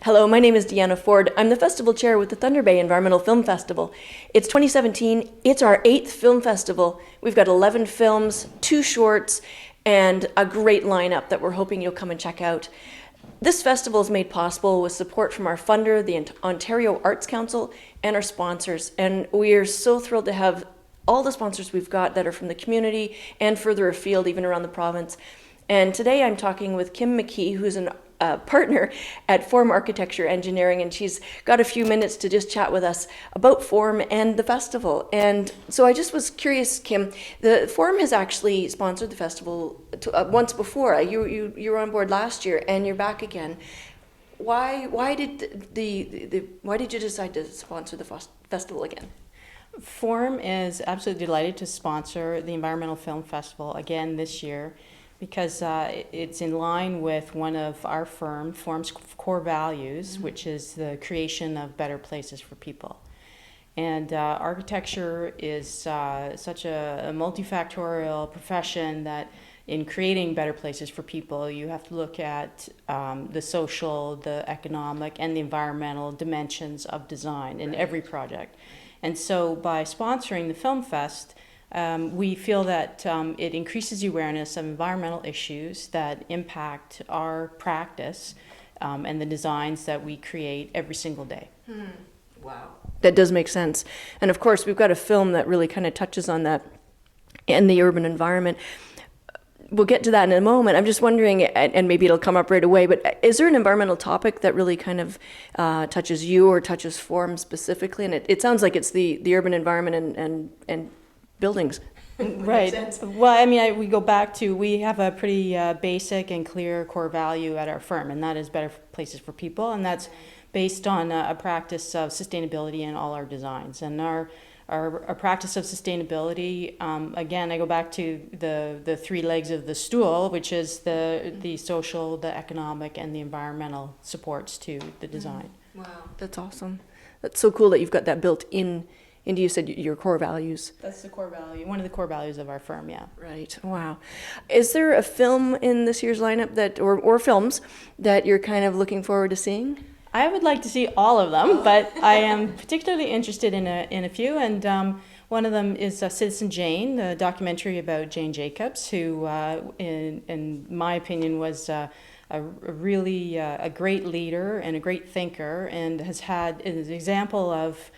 Hello, my name is Deanna Ford. I'm the festival chair with the Thunder Bay Environmental Film Festival. It's 2017. It's our 8th film festival. We've got 11 films, 2 shorts, and a great lineup that we're hoping you'll come and check out. This festival is made possible with support from our funder, the Ontario Arts Council, and our sponsors. And we are so thrilled to have all the sponsors we've got that are from the community and further afield, even around the province. And today I'm talking with Kim McKee, who's a partner at Form Architecture Engineering, and she's got a few minutes to just chat with us about Form and the festival. And so I just was curious, Kim, the Form has actually sponsored the festival once before. You were on board last year, and you're back again. Why did you decide to sponsor the festival again? Form is absolutely delighted to sponsor the Environmental Film Festival again this year, because it's in line with one of our Form's core values, which is the creation of better places for people. And architecture is such a multifactorial profession that in creating better places for people, you have to look at the social, the economic, and the environmental dimensions of design in every project. And so by sponsoring the Film Fest, we feel that it increases the awareness of environmental issues that impact our practice and the designs that we create every single day. Wow. That does make sense. And of course, we've got a film that really kind of touches on that and the urban environment. We'll get to that in a moment. I'm just wondering, and maybe it'll come up right away, but is there an environmental topic that really kind of touches you or touches Form specifically? And it sounds like it's the urban environment and buildings. Right. Well, I mean, we go back to, we have a pretty basic and clear core value at our firm, and that is better places for people, and that's based on a practice of sustainability in all our designs. And our practice of sustainability, again, I go back to the 3 legs of the stool, which is the social, the economic, and the environmental supports to the design. Wow, that's awesome. That's so cool that you've got that built in. And you said your core values. That's the core value, one of the core values of our firm, yeah. Right, wow. Is there a film in this year's lineup that, or films that you're kind of looking forward to seeing? I would like to see all of them, but I am particularly interested in a few, and one of them is Citizen Jane, the documentary about Jane Jacobs, who, in my opinion, was a really great leader and a great thinker, and has had an example of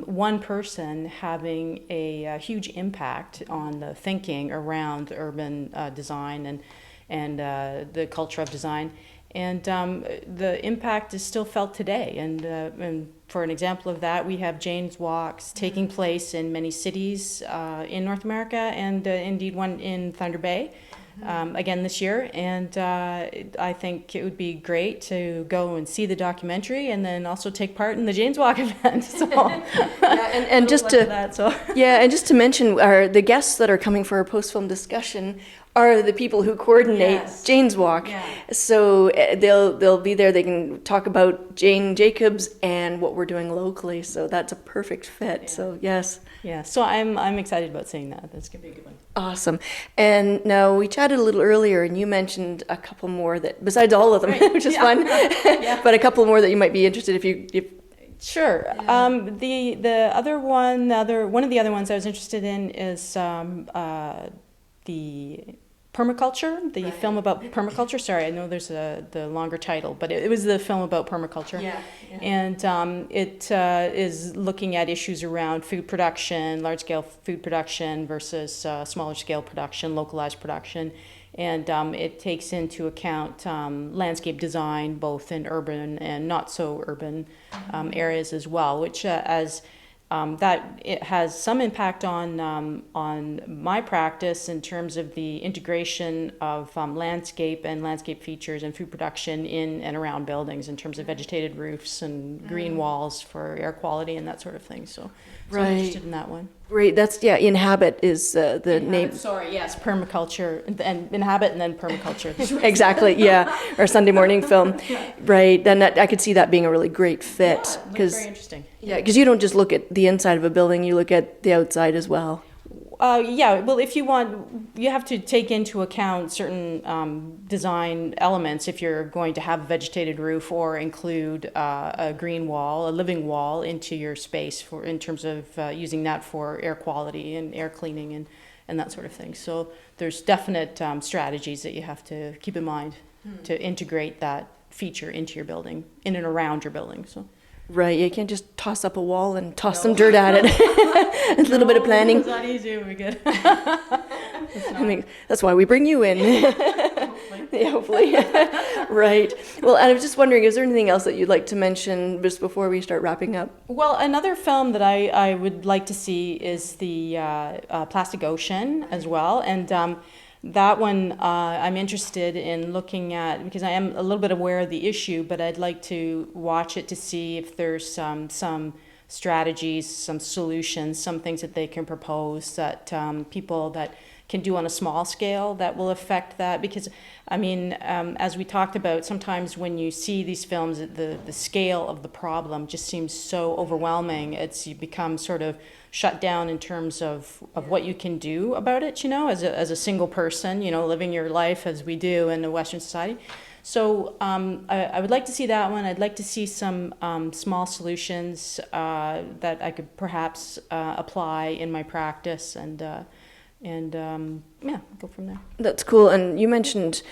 one person having a huge impact on the thinking around urban design and the culture of design. And the impact is still felt today. And for an example of that, we have Jane's Walks taking place in many cities in North America, and indeed one in Thunder Bay. Again this year, and I think it would be great to go and see the documentary and then also take part in the Jane's Walk event. So, and just to mention, the guests that are coming for our post-film discussion are the people who coordinate Jane's Walk. Yeah. So they'll be there. They can talk about Jane Jacobs and what we're doing locally. So that's a perfect fit. Yeah. So yes. Yeah. So I'm excited about seeing that. That's gonna be a good one. Awesome. And now we chatted a little earlier, and you mentioned a couple more that, besides all of them, right. Which is fun, but a couple more that you might be interested if. Sure. Yeah. The other one, one of the other ones I was interested in is the permaculture, the film about permaculture. Sorry, I know there's the longer title, but it was the film about permaculture. Yeah. And it is looking at issues around food production, large-scale food production versus smaller-scale production, localized production. And it takes into account landscape design, both in urban and not so urban areas as well, which that it has some impact on my practice in terms of the integration of landscape and landscape features and food production in and around buildings in terms of vegetated roofs and green walls for air quality and that sort of thing. So I'm interested in that one. Great. That's, Inhabit is the name. Sorry, yes, permaculture, and Inhabit and then permaculture. Exactly, yeah, our Sunday morning film. Right, then I could see that being a really great fit. Yeah, very interesting. Yeah, because you don't just look at the inside of a building, you look at the outside as well. Yeah, well, if you want, you have to take into account certain design elements if you're going to have a vegetated roof or include a green wall, a living wall into your space for in terms of using that for air quality and air cleaning and that sort of thing. So there's definite strategies that you have to keep in mind to integrate that feature into your building, in and around your building. So. Right, you can't just toss up a wall and toss some dirt at it. A little bit of planning. It's not easy, we're good. I mean, that's why we bring you in. Yeah, hopefully. Right. Well, I was just wondering, is there anything else that you'd like to mention just before we start wrapping up? Well, another film that I would like to see is the Plastic Ocean as well. And that one I'm interested in looking at because I am a little bit aware of the issue, but I'd like to watch it to see if there's some strategies, some solutions, some things that they can propose that people that can do on a small scale that will affect that. Because, I mean, as we talked about, sometimes when you see these films, the scale of the problem just seems so overwhelming. You become sort of shut down in terms of what you can do about it, you know, as a single person, you know, living your life as we do in a Western society. So I would like to see that one. I'd like to see some small solutions that I could perhaps apply in my practice and yeah, go from there. That's cool. And you mentioned,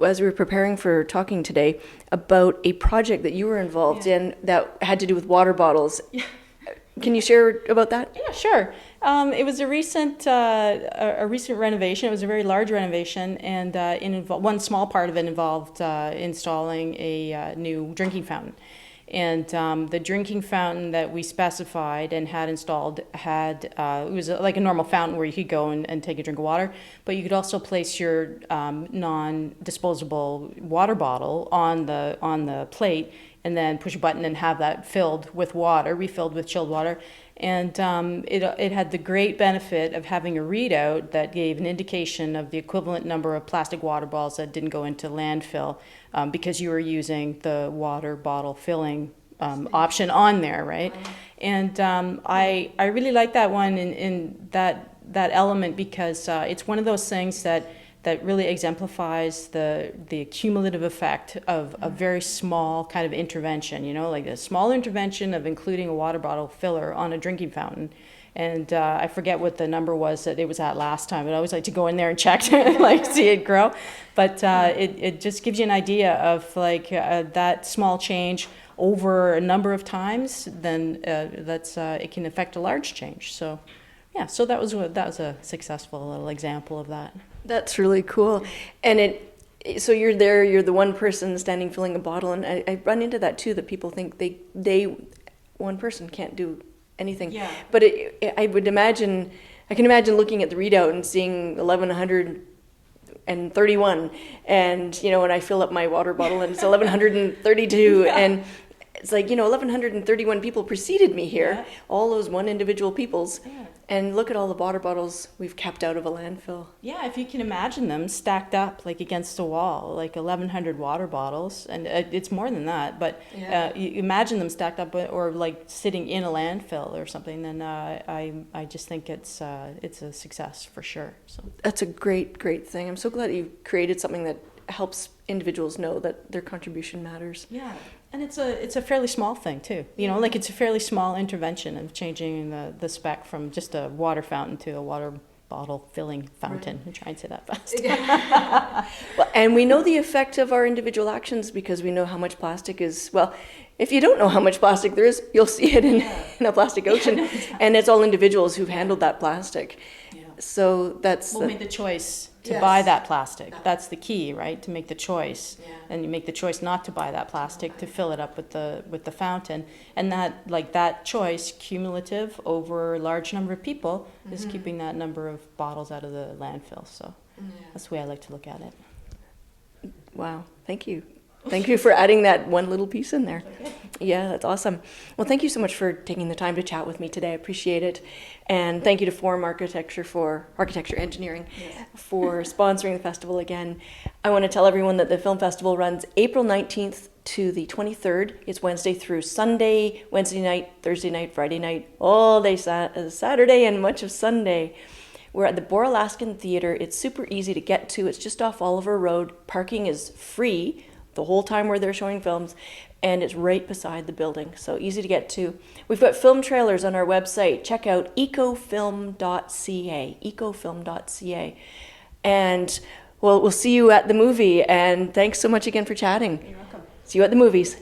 as we were preparing for talking today, about a project that you were involved in that had to do with water bottles. Yeah. Can you share about that? Yeah, sure. It was a recent renovation. It was a very large renovation, and one small part of it involved installing a new drinking fountain. And the drinking fountain that we specified and had installed it was like a normal fountain where you could go and take a drink of water, but you could also place your non-disposable water bottle on the plate and then push a button and have that filled with water, refilled with chilled water. And it had the great benefit of having a readout that gave an indication of the equivalent number of plastic water bottles that didn't go into landfill because you were using the water bottle filling option on there, right? And I really like that one in that element because it's one of those things that really exemplifies the cumulative effect of a very small kind of intervention, you know, like a small intervention of including a water bottle filler on a drinking fountain. And I forget what the number was that it was at last time, but I always like to go in there and check to like see it grow. But it just gives you an idea of like that small change over a number of times, then it can affect a large change. So yeah, so that was a successful little example of that. That's really cool. And so you're there, you're the one person standing filling a bottle, and I run into that too, that people think they one person can't do anything. Yeah. But I can imagine looking at the readout and seeing 1131, and you know, when I fill up my water bottle and it's 1132, yeah. And it's like, you know, 1131 people preceded me here, yeah. All those one individual peoples. Yeah. And look at all the water bottles we've kept out of a landfill. Yeah, if you can imagine them stacked up like against a wall, like 1,100 water bottles, and it's more than that. But yeah. You imagine them stacked up, or like sitting in a landfill or something. Then I just think it's a success for sure. So that's a great thing. I'm so glad you created something that helps individuals know that their contribution matters. Yeah. And it's a fairly small thing too, you know, like it's a fairly small intervention of changing the spec from just a water fountain to a water bottle filling fountain. Right. I'm trying to say that fast. Well, and we know the effect of our individual actions because we know how much plastic is, well, if you don't know how much plastic there is, you'll see it in a plastic ocean. Yeah, no, exactly. And it's all individuals who've handled that plastic. Yeah. So we'll make the choice to buy that plastic. That's the key, right? To make the choice, and you make the choice not to buy that plastic, to fill it up with the fountain, and that choice, cumulative over a large number of people, is keeping that number of bottles out of the landfill. So that's the way I like to look at it. Wow, thank you. Thank you for adding that one little piece in there. Okay. Yeah, that's awesome. Well, thank you so much for taking the time to chat with me today. I appreciate it. And thank you to Forum Architecture Engineering for sponsoring the festival again. I want to tell everyone that the film festival runs April 19th to the 23rd. It's Wednesday through Sunday, Wednesday night, Thursday night, Friday night, all day Saturday, and much of Sunday. We're at the Boralaskan Theatre. It's super easy to get to. It's just off Oliver Road. Parking is free the whole time we're there showing films, and it's right beside the building, so easy to get to. We've got film trailers on our website. Check out ecofilm.ca, and well, we'll see you at the movie, and thanks so much again for chatting. You're welcome. See you at the movies.